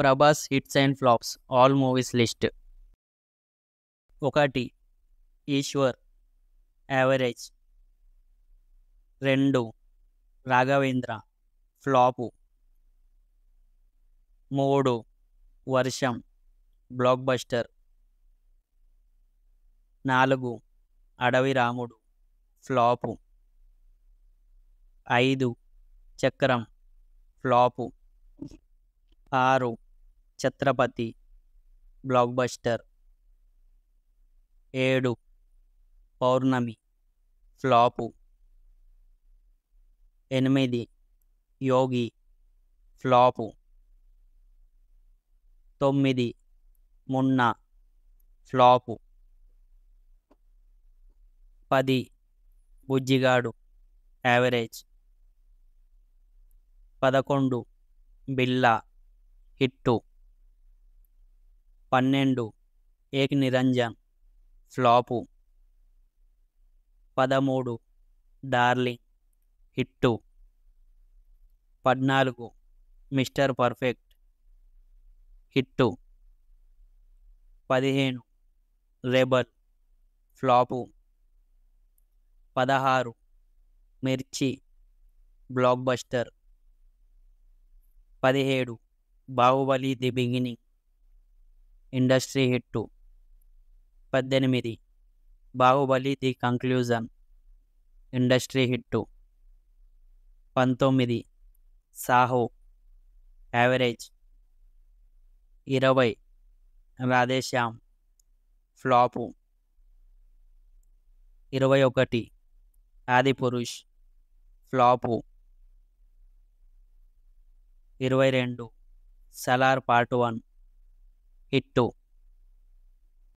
Prabhas hits and flops all movies list. 1. Eeshwar average. 2. Raghavendra flop. 3. Varsham block buster. 4. అడవి రాముడు flop. 5. Chakram flop. 6. Chatrapathi blockbuster. 7. Pournami flop. 8. Yogi flop. 9. Munna flop. 10. Bujjigadu average. 11. Billa hit. 12. Ek Niranjan flop. 13. Darling hit. 14. Mister Perfect hit. 15. Rebel flop. 16. Mirchi blockbuster. 17. Baahubali The Beginning industry hit. 18. Baahubali The Conclusion industry hit. 19. Saaho average. 20. Radheshyam flop. 21. Adipurush flop. 22. Salaar part 1 hit.